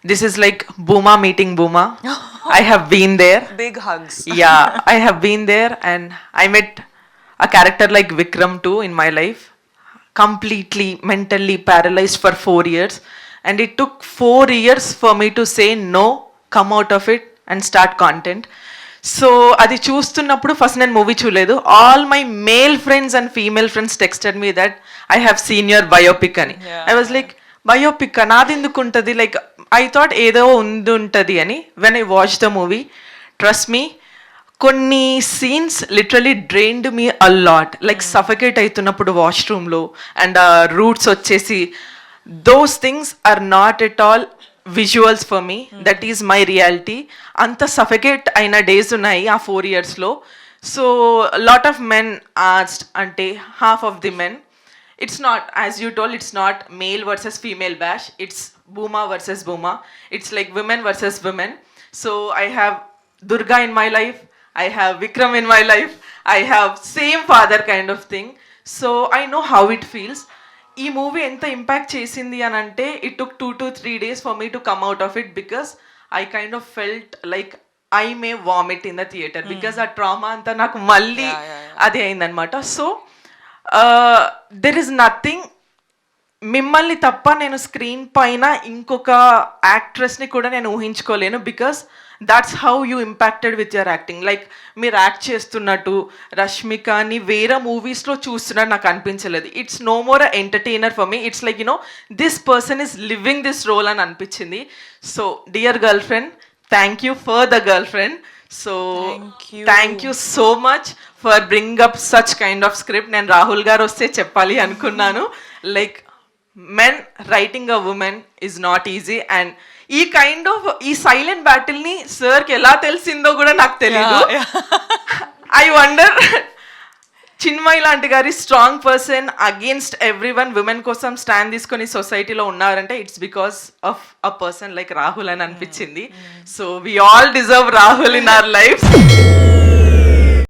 this is like Booma meeting Booma. I have been there. Big hugs. Yeah, I have been there, and I met a character like Vikram too in my life. Completely mentally paralyzed for 4 years, and it took 4 years for me to say no, come out of it and start content. So అది చూస్తున్నప్పుడు first నేను movie చూడలేదు. All my male friends and female friends texted me that I have seen your biopic అని. I was like, biopic నాది ఎందుకు ఉంటుంది, like I thought ఏదో ఉంటుంది అని. When I watch the movie, trust me, కొన్ని scenes literally drained me a lot. Like suffocate అవుతున్నప్పుడు వాష్రూమ్లో, అండ్ రూట్స్ వచ్చేసి, those things are not at all visuals for me, that is my reality. అంత suffocate అయిన days ఉన్నాయి ఆ 4 yearsలో. So lot of men asked, అంటే half of the men, it's not, as you told, it's not male versus female bash, it's Booma versus Booma, it's like women versus women. So I have Durga in my life, I have Vikram in my life, I have same father kind of thing. So I know how it feels. ఈ movie ఎంత impact చేసింది అని అంటే, it took 2 to 3 days for me to come out of it, because I kind of felt like I may vomit in the theatre, because ఆ trauma అంతా నాకు మళ్ళీ అది అయిందనమాట. సో దెర్ ఇస్ నథింగ్, మిమ్మల్ని తప్ప నేను స్క్రీన్ పైన ఇంకొక యాక్ట్రెస్ని కూడా నేను ఊహించుకోలేను, because that's how you impacted with your acting. Like మీరు యాక్ట్ చేస్తున్నట్టు రష్మికని వేరే మూవీస్లో చూస్తున్నట్టు నాకు అనిపించలేదు. It's no more a entertainer for me, it's like this person is living this role అని అనిపించింది. So dear girlfriend, thank you for the girlfriend. So thank you so much for bring up such kind of script. నేను రాహుల్ గారు వస్తే చెప్పాలి అనుకున్నాను, like men writing a women is not easy. And ఈ kind of ఈ silent బ్యాటిల్ని సార్కి ఎలా తెలిసిందో కూడా నాకు తెలియదు. ఐ వండర్, చిన్మయ్ లాంటి గారి strong person against every one, women కోసం స్టాండ్ తీసుకొని సొసైటీలో ఉన్నారంటే it's because of a person like Rahul అని అనిపించింది. So we all deserve Rahul in our life.